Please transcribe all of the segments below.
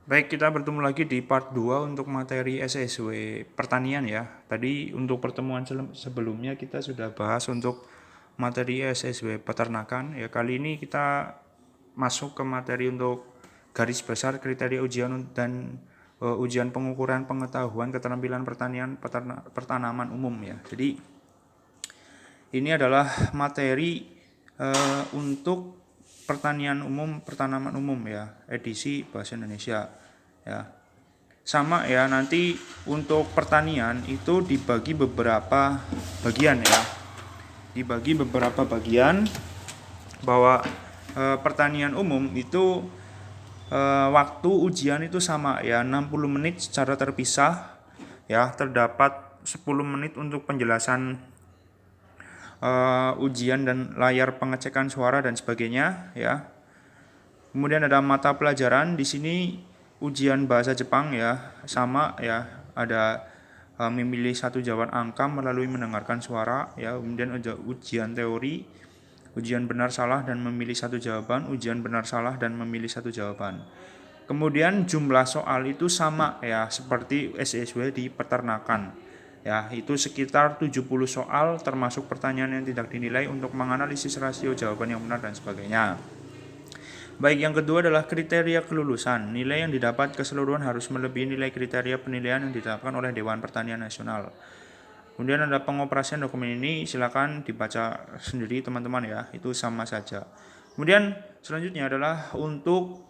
Baik, kita bertemu lagi di part 2 untuk materi SSW pertanian ya. Tadi untuk pertemuan sebelumnya kita sudah bahas untuk materi SSW peternakan. Ya, kali ini kita masuk ke materi untuk garis besar kriteria ujian dan ujian pengukuran pengetahuan keterampilan pertanian pertanaman umum ya. Jadi ini adalah materi untuk pertanian umum, pertanaman umum ya, edisi bahasa Indonesia ya. Sama ya, nanti untuk pertanian itu dibagi beberapa bagian ya. Dibagi beberapa bagian bahwa pertanian umum itu waktu ujian itu sama ya, 60 menit secara terpisah ya, terdapat 10 menit untuk penjelasan ujian dan layar pengecekan suara dan sebagainya ya. Kemudian ada mata pelajaran di sini ujian bahasa Jepang ya, sama ya, ada memilih satu jawaban angka melalui mendengarkan suara ya. Kemudian ada ujian teori, ujian benar salah dan memilih satu jawaban, ujian benar salah dan memilih satu jawaban. Kemudian jumlah soal itu sama ya, seperti SSW di peternakan. Ya, itu sekitar 70 soal termasuk pertanyaan yang tidak dinilai untuk menganalisis rasio jawaban yang benar dan sebagainya. Baik, yang kedua adalah kriteria kelulusan. Nilai yang didapat keseluruhan harus melebihi nilai kriteria penilaian yang ditetapkan oleh Dewan Pertanian Nasional. Kemudian ada pengoperasian dokumen ini, silakan dibaca sendiri teman-teman ya, itu sama saja. Kemudian selanjutnya adalah untuk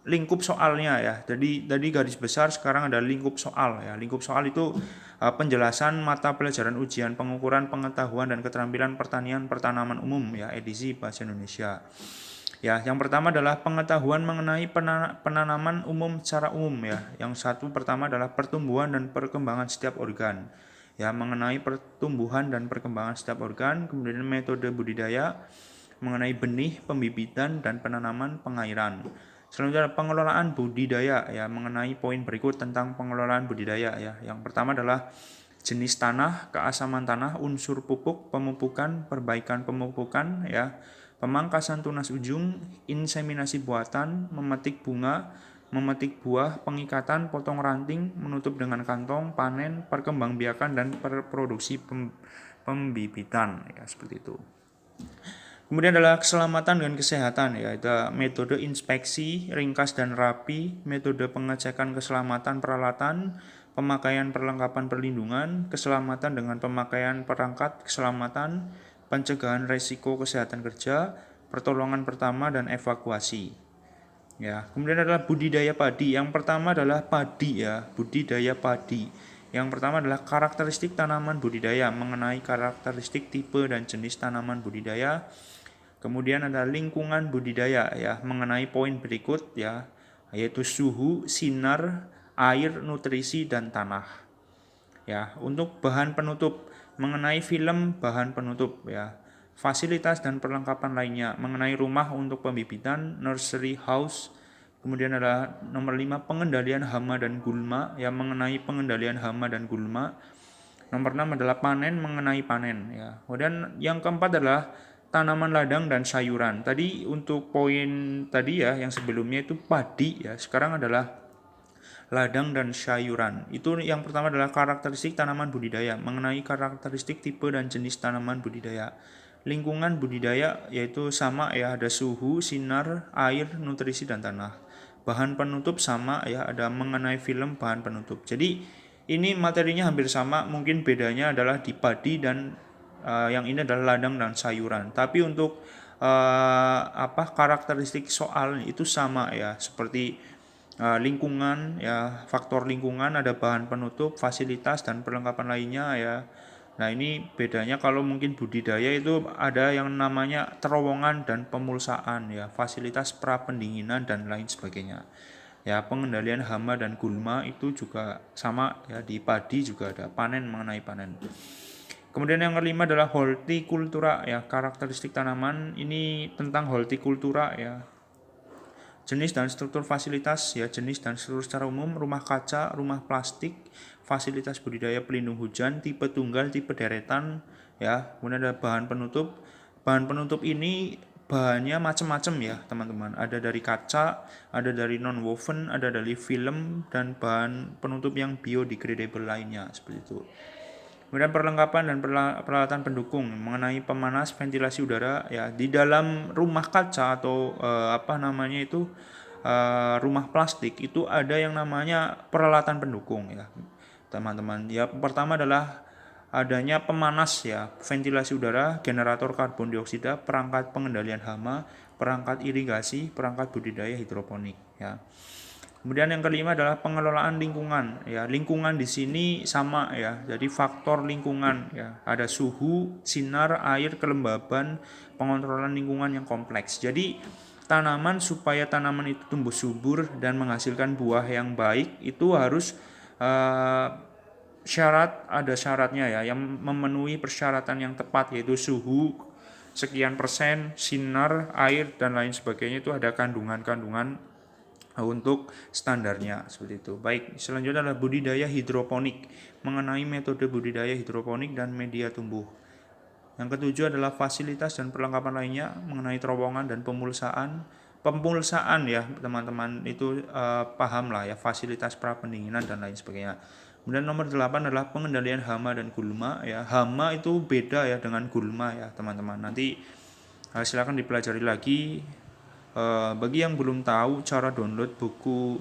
lingkup soalnya ya. Jadi tadi garis besar, sekarang ada lingkup soal ya. Lingkup soal itu penjelasan mata pelajaran ujian pengukuran pengetahuan dan keterampilan pertanian pertanaman umum ya, edisi bahasa Indonesia. Ya, yang pertama adalah pengetahuan mengenai penanaman umum secara umum ya. Yang satu pertama adalah pertumbuhan dan perkembangan setiap organ. Ya, mengenai pertumbuhan dan perkembangan setiap organ, kemudian metode budidaya, mengenai benih, pembibitan dan penanaman pengairan. Selanjutnya pengelolaan budidaya ya, mengenai poin berikut tentang pengelolaan budidaya ya. Yang pertama adalah jenis tanah, keasaman tanah, unsur pupuk, pemupukan, perbaikan pemupukan ya, pemangkasan tunas ujung, inseminasi buatan, memetik bunga, memetik buah, pengikatan, potong ranting, menutup dengan kantong, panen, perkembangbiakan dan produksi pembibitan ya, seperti itu. Kemudian adalah keselamatan dan kesehatan ya, ada metode inspeksi ringkas dan rapi, metode pengecekan keselamatan peralatan, pemakaian perlengkapan perlindungan, keselamatan dengan pemakaian perangkat keselamatan, pencegahan resiko kesehatan kerja, pertolongan pertama dan evakuasi. Ya, kemudian adalah budidaya padi. Yang pertama adalah padi ya, budidaya padi. Yang pertama adalah karakteristik tanaman budidaya, mengenai karakteristik tipe dan jenis tanaman budidaya. Kemudian ada lingkungan budidaya ya, mengenai poin berikut ya, yaitu suhu, sinar, air, nutrisi dan tanah. Ya, untuk bahan penutup mengenai film bahan penutup ya. Fasilitas dan perlengkapan lainnya mengenai rumah untuk pembibitan, nursery house. Kemudian ada nomor 5 pengendalian hama dan gulma ya, mengenai pengendalian hama dan gulma. Nomor 6 adalah panen, mengenai panen ya. Kemudian yang keempat adalah tanaman ladang dan sayuran. Tadi untuk poin tadi ya yang sebelumnya itu padi ya, sekarang adalah ladang dan sayuran. Itu yang pertama adalah karakteristik tanaman budidaya, mengenai karakteristik tipe dan jenis tanaman budidaya. Lingkungan budidaya yaitu sama ya, ada suhu, sinar, air, nutrisi dan tanah. Bahan penutup sama ya, ada mengenai film bahan penutup. Jadi ini materinya hampir sama, mungkin bedanya adalah di padi dan yang ini adalah ladang dan sayuran. Tapi untuk karakteristik soal itu sama ya, seperti lingkungan ya, faktor lingkungan, ada bahan penutup, fasilitas dan perlengkapan lainnya ya. Nah, ini bedanya kalau mungkin budidaya itu ada yang namanya terowongan dan pemulsaan ya, fasilitas prapendinginan dan lain sebagainya. Ya, pengendalian hama dan gulma itu juga sama ya, di padi juga ada panen, mengenai panen. Kemudian yang kelima adalah hortikultura ya, karakteristik tanaman ini tentang hortikultura ya. Jenis dan struktur fasilitas ya, jenis dan struktur secara umum, rumah kaca, rumah plastik, fasilitas budidaya pelindung hujan, tipe tunggal, tipe deretan ya. Kemudian ada bahan penutup. Bahan penutup ini bahannya macam-macam ya teman-teman. Ada dari kaca, ada dari non-woven, ada dari film, dan bahan penutup yang biodegradable lainnya seperti itu. Kemudian perlengkapan dan peralatan pendukung mengenai pemanas ventilasi udara ya di dalam rumah kaca atau rumah plastik itu ada yang namanya peralatan pendukung ya teman-teman. Ya pertama adalah adanya pemanas ya, ventilasi udara, generator karbon dioksida, perangkat pengendalian hama, perangkat irigasi, perangkat budidaya hidroponik ya. Kemudian yang kelima adalah pengelolaan lingkungan. Ya, lingkungan di sini sama ya. Jadi faktor lingkungan ya, ada suhu, sinar, air, kelembaban, pengontrolan lingkungan yang kompleks. Jadi supaya tanaman itu tumbuh subur dan menghasilkan buah yang baik itu harus uh, ada syaratnya ya, yang memenuhi persyaratan yang tepat yaitu suhu sekian persen, sinar, air dan lain sebagainya itu ada kandungan-kandungan untuk standarnya seperti itu. Baik, selanjutnya adalah budidaya hidroponik, mengenai metode budidaya hidroponik dan media tumbuh. Yang ketujuh adalah fasilitas dan perlengkapan lainnya mengenai terowongan dan pemulsaan ya teman-teman itu paham lah ya, fasilitas prapendinginan dan lain sebagainya. Kemudian nomor 8 adalah pengendalian hama dan gulma ya. Hama itu beda ya dengan gulma ya teman-teman. Nanti silakan dipelajari lagi. Bagi yang belum tahu cara download buku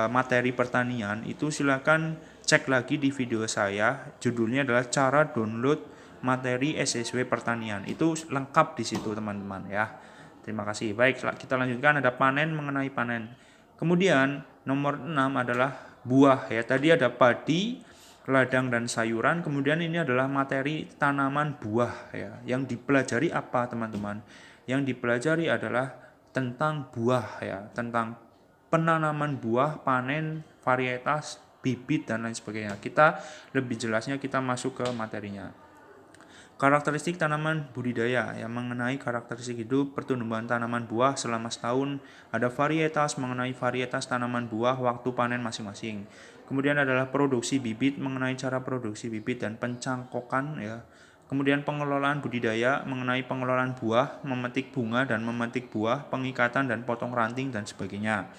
materi pertanian itu silakan cek lagi di video saya. Judulnya adalah cara download materi SSW pertanian. Itu lengkap di situ teman-teman ya. Terima kasih. Baik, kita lanjutkan ada panen, mengenai panen. Kemudian nomor 6 adalah buah ya. Tadi ada padi, ladang dan sayuran. Kemudian ini adalah materi tanaman buah ya. Yang dipelajari apa teman-teman? Yang dipelajari adalah tentang buah ya, tentang penanaman buah, panen, varietas, bibit dan lain sebagainya. Kita lebih jelasnya kita masuk ke materinya. Karakteristik tanaman budidaya yang mengenai karakteristik hidup pertumbuhan tanaman buah selama setahun. Ada varietas mengenai varietas tanaman buah waktu panen masing-masing. Kemudian adalah produksi bibit mengenai cara produksi bibit dan pencangkokan ya. Kemudian pengelolaan budidaya mengenai pengelolaan buah, memetik bunga dan memetik buah, pengikatan dan potong ranting dan sebagainya.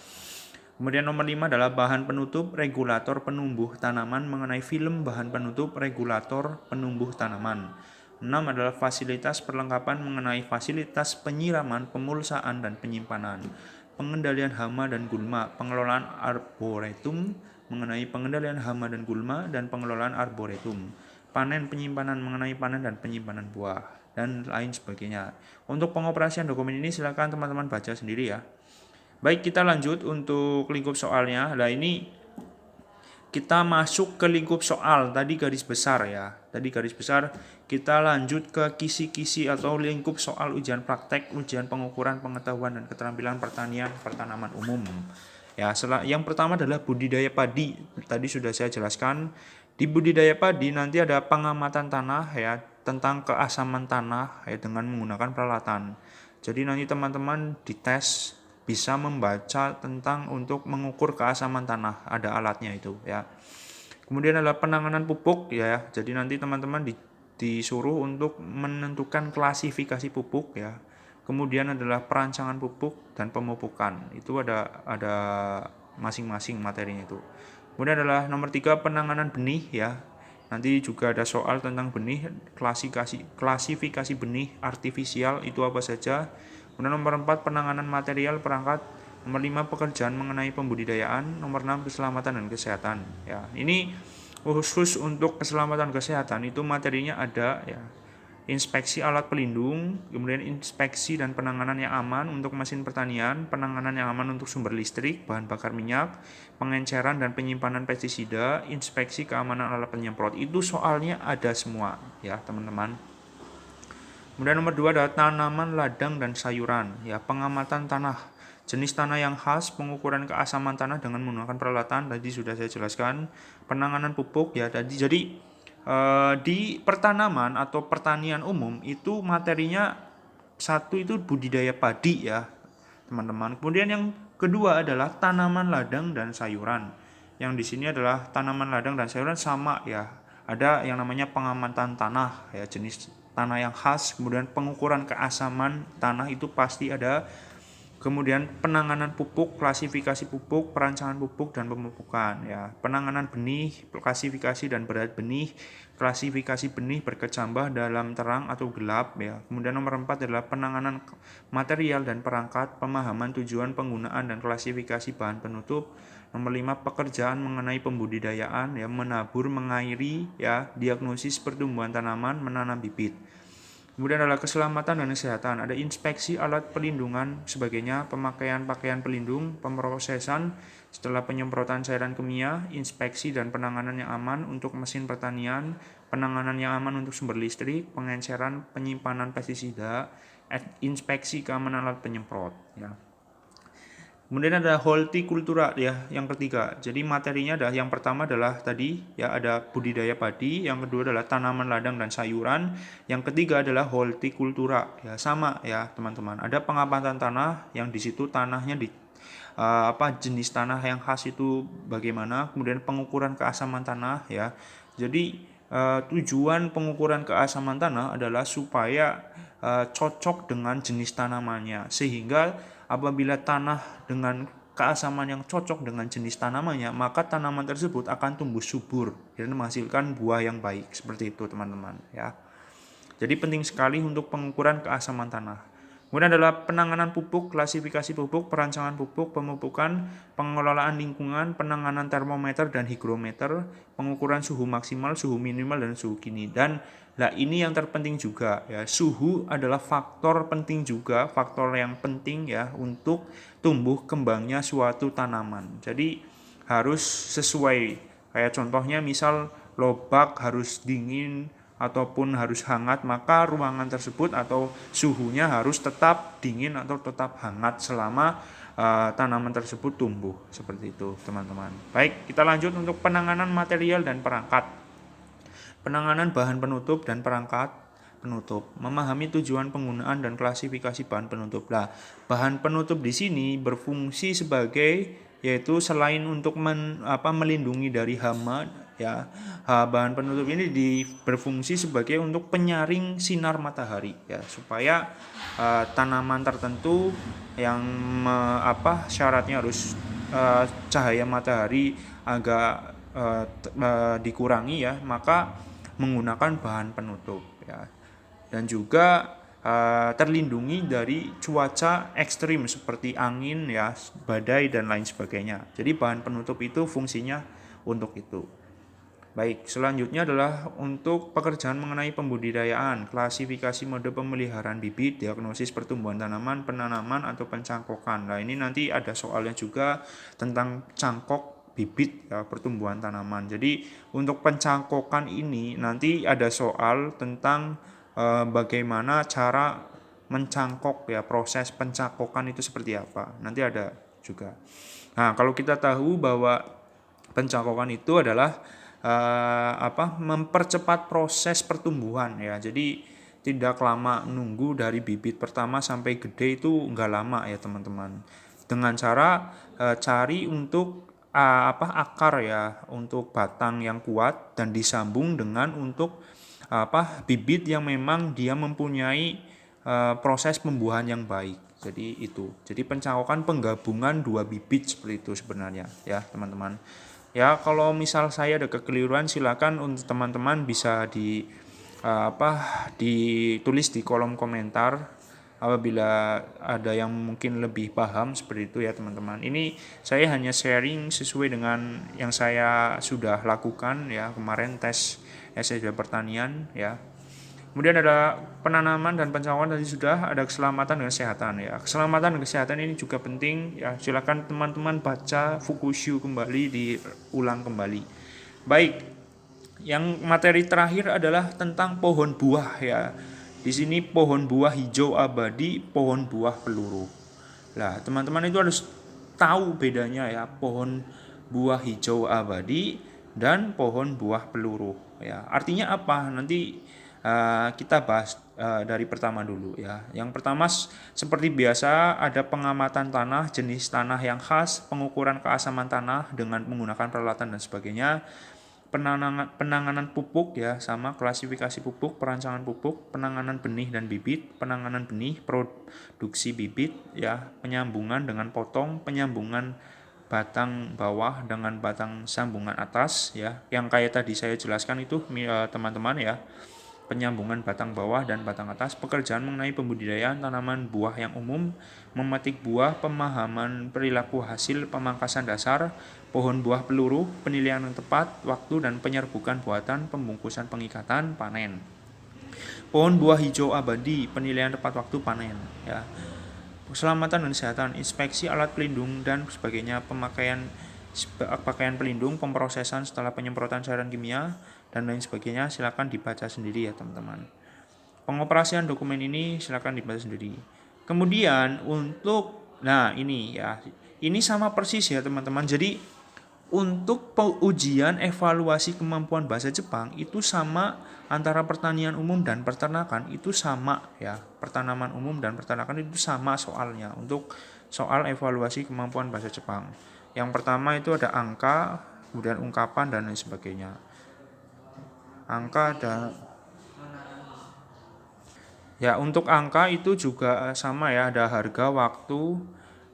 Kemudian nomor 5 adalah bahan penutup regulator penumbuh tanaman mengenai film bahan penutup regulator penumbuh tanaman. 6 adalah fasilitas perlengkapan mengenai fasilitas penyiraman, pemulsaan, dan penyimpanan. Pengendalian hama dan gulma, pengelolaan arboretum mengenai pengendalian hama dan gulma, dan pengelolaan arboretum. Panen, penyimpanan mengenai panen dan penyimpanan buah, dan lain sebagainya. Untuk pengoperasian dokumen ini silakan teman-teman baca sendiri ya. Baik, kita lanjut untuk lingkup soalnya. Nah ini kita masuk ke lingkup soal, tadi garis besar ya. Tadi garis besar, kita lanjut ke kisi-kisi atau lingkup soal ujian praktek, ujian pengukuran pengetahuan dan keterampilan pertanian, pertanaman umum. Ya, yang pertama adalah budidaya padi. Tadi sudah saya jelaskan. Di budidaya padi nanti ada pengamatan tanah ya, tentang keasaman tanah ya, dengan menggunakan peralatan. Jadi nanti teman-teman dites bisa membaca tentang untuk mengukur keasaman tanah, ada alatnya itu ya. Kemudian adalah penanganan pupuk ya. Jadi nanti teman-teman disuruh untuk menentukan klasifikasi pupuk ya. Kemudian adalah perancangan pupuk dan pemupukan. Itu ada masing-masing materinya itu. Kemudian adalah nomor 3 penanganan benih ya. Nanti juga ada soal tentang benih, klasifikasi benih artifisial itu apa saja. Kemudian nomor 4 penanganan material perangkat. Nomor 5 pekerjaan mengenai pembudidayaan. Nomor 6 keselamatan dan kesehatan. Ya, ini khusus untuk keselamatan kesehatan itu materinya ada ya. Inspeksi alat pelindung, kemudian inspeksi dan penanganan yang aman untuk mesin pertanian, penanganan yang aman untuk sumber listrik, bahan bakar minyak, pengenceran dan penyimpanan pestisida, inspeksi keamanan alat penyemprot. Itu soalnya ada semua ya, teman-teman. Kemudian nomor 2 adalah tanaman ladang dan sayuran, ya pengamatan tanah, jenis tanah yang khas, pengukuran keasaman tanah dengan menggunakan peralatan tadi sudah saya jelaskan, penanganan pupuk ya tadi. Jadi di pertanaman atau pertanian umum itu materinya satu itu budidaya padi ya teman-teman. Kemudian yang kedua adalah tanaman ladang dan sayuran. Yang di sini adalah tanaman ladang dan sayuran sama ya. Ada yang namanya pengamatan tanah ya, jenis tanah yang khas, kemudian pengukuran keasaman tanah itu pasti ada. Kemudian penanganan pupuk, klasifikasi pupuk, perancangan pupuk dan pemupukan ya. Penanganan benih, klasifikasi dan berat benih, klasifikasi benih berkecambah dalam terang atau gelap ya. Kemudian nomor 4 adalah penanganan material dan perangkat, pemahaman tujuan penggunaan dan klasifikasi bahan penutup. Nomor 5 pekerjaan mengenai pembudidayaan ya, menabur, mengairi ya, diagnosis pertumbuhan tanaman, menanam bibit. Kemudian adalah keselamatan dan kesehatan, ada inspeksi alat pelindungan sebagainya, pemakaian pakaian pelindung, pemrosesan setelah penyemprotan cairan kimia, inspeksi dan penanganan yang aman untuk mesin pertanian, penanganan yang aman untuk sumber listrik, pengenceran penyimpanan pestisida, inspeksi keamanan alat penyemprot ya. Kemudian ada hortikultura ya, yang ketiga. Jadi materinya adalah yang pertama adalah tadi ya ada budidaya padi, yang kedua adalah tanaman ladang dan sayuran, yang ketiga adalah hortikultura. Ya sama ya, teman-teman. Ada pengamatan tanah yang di situ tanahnya di jenis tanah yang khas itu bagaimana, kemudian pengukuran keasaman tanah ya. Jadi tujuan pengukuran keasaman tanah adalah supaya cocok dengan jenis tanamannya, sehingga apabila tanah dengan keasaman yang cocok dengan jenis tanamannya, maka tanaman tersebut akan tumbuh subur dan menghasilkan buah yang baik. Seperti itu teman-teman ya. Jadi penting sekali untuk pengukuran keasaman tanah. Kemudian adalah penanganan pupuk, klasifikasi pupuk, perancangan pupuk, pemupukan, pengelolaan lingkungan, penanganan termometer dan higrometer, pengukuran suhu maksimal, suhu minimal dan suhu kini. Dan ini yang terpenting juga ya, suhu adalah faktor penting juga, faktor yang penting ya untuk tumbuh kembangnya suatu tanaman. Jadi harus sesuai, kayak contohnya misal lobak harus dingin ataupun harus hangat, maka ruangan tersebut atau suhunya harus tetap dingin atau tetap hangat selama tanaman tersebut tumbuh. Seperti itu teman-teman. Baik, kita lanjut untuk penanganan material dan perangkat. Penanganan bahan penutup dan perangkat penutup, memahami tujuan penggunaan dan klasifikasi bahan penutup. Nah, bahan penutup di sini berfungsi sebagai, yaitu selain untuk melindungi dari hama ya, bahan penutup ini berfungsi sebagai untuk penyaring sinar matahari ya, supaya tanaman tertentu yang syaratnya harus cahaya matahari agak dikurangi ya, maka menggunakan bahan penutup ya. Dan juga terlindungi dari cuaca ekstrim seperti angin ya, badai dan lain sebagainya. Jadi bahan penutup itu fungsinya untuk itu. Baik, selanjutnya adalah untuk pekerjaan mengenai pembudidayaan, klasifikasi mode pemeliharaan bibit, diagnosis pertumbuhan tanaman, penanaman atau pencangkokan. Nah, ini nanti ada soalnya juga tentang cangkok bibit ya, pertumbuhan tanaman. Jadi untuk pencangkokan ini nanti ada soal tentang bagaimana cara mencangkok ya, proses pencangkokan itu seperti apa. Nanti ada juga. Nah, kalau kita tahu bahwa pencangkokan itu adalah mempercepat proses pertumbuhan ya. Jadi tidak lama nunggu dari bibit pertama sampai gede itu enggak lama ya teman-teman. Dengan cara cari untuk akar ya, untuk batang yang kuat dan disambung dengan untuk bibit yang memang dia mempunyai proses pembuahan yang baik. Jadi itu. Jadi pencangkokan penggabungan dua bibit seperti itu sebenarnya ya teman-teman. Ya kalau misal saya ada kekeliruan, silakan untuk teman-teman bisa ditulis di kolom komentar apabila ada yang mungkin lebih paham seperti itu ya teman-teman. Ini saya hanya sharing sesuai dengan yang saya sudah lakukan ya kemarin, tes S3 pertanian ya. Kemudian ada penanaman dan pencangkokan, tadi sudah. Ada keselamatan dan kesehatan ya. Keselamatan dan kesehatan ini juga penting ya. Silakan teman-teman baca Fukushu kembali, diulang kembali. Baik, yang materi terakhir adalah tentang pohon buah ya. Di sini pohon buah hijau abadi, pohon buah peluru. Nah, teman-teman itu harus tahu bedanya ya, pohon buah hijau abadi dan pohon buah peluru ya. Artinya apa? Nanti kita bahas dari pertama dulu ya. Yang pertama seperti biasa ada pengamatan tanah, jenis tanah yang khas, pengukuran keasaman tanah dengan menggunakan peralatan dan sebagainya. penanganan pupuk ya, sama klasifikasi pupuk, perancangan pupuk, penanganan benih dan bibit, penanganan benih, produksi bibit ya, penyambungan dengan potong, penyambungan batang bawah dengan batang sambungan atas ya. Yang kayak tadi saya jelaskan itu teman-teman ya. Penyambungan batang bawah dan batang atas, pekerjaan mengenai pembudidayaan tanaman buah yang umum, memetik buah, pemahaman perilaku hasil, pemangkasan dasar, pohon buah peluru, penilaian yang tepat, waktu dan penyerbukan buatan, pembungkusan pengikatan, panen. Pohon buah hijau abadi, penilaian tepat waktu panen ya. Keselamatan dan kesehatan, inspeksi alat pelindung dan sebagainya, pakaian pelindung, pemrosesan setelah penyemprotan cairan kimia dan lain sebagainya, silakan dibaca sendiri ya teman-teman. Pengoperasian dokumen ini silakan dibaca sendiri. Kemudian untuk ini ya, ini sama persis ya teman-teman. Jadi untuk ujian evaluasi kemampuan bahasa Jepang itu sama antara pertanian umum dan peternakan, itu sama ya. Pertanaman umum dan peternakan itu sama soalnya untuk soal evaluasi kemampuan bahasa Jepang. Yang pertama itu ada angka, kemudian ungkapan dan lain sebagainya. Angka ada ya, untuk angka itu juga sama ya, ada harga, waktu,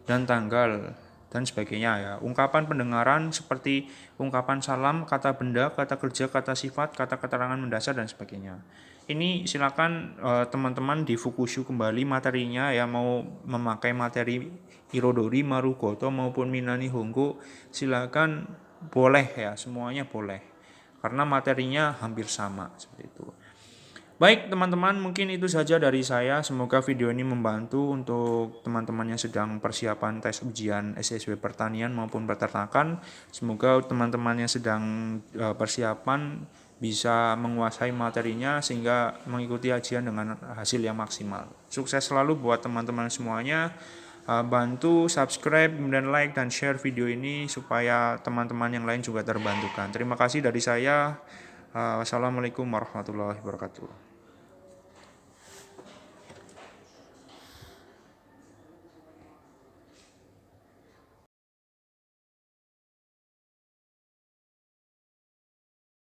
dan tanggal dan sebagainya ya. Ungkapan pendengaran seperti ungkapan salam, kata benda, kata kerja, kata sifat, kata keterangan mendasar dan sebagainya. Ini silakan teman-teman di Fukushu kembali materinya ya, mau memakai materi Irodori, Marugoto maupun Minani Hongo, silakan boleh ya, semuanya boleh. Karena materinya hampir sama seperti itu. Baik teman-teman, mungkin itu saja dari saya. Semoga video ini membantu untuk teman-teman yang sedang persiapan tes ujian SSW pertanian maupun peternakan. Semoga teman-teman yang sedang persiapan bisa menguasai materinya sehingga mengikuti ujian dengan hasil yang maksimal. Sukses selalu buat teman-teman semuanya. Bantu subscribe, kemudian like dan share video ini supaya teman-teman yang lain juga terbantukan. Terima kasih dari saya. Wassalamualaikum warahmatullahi wabarakatuh.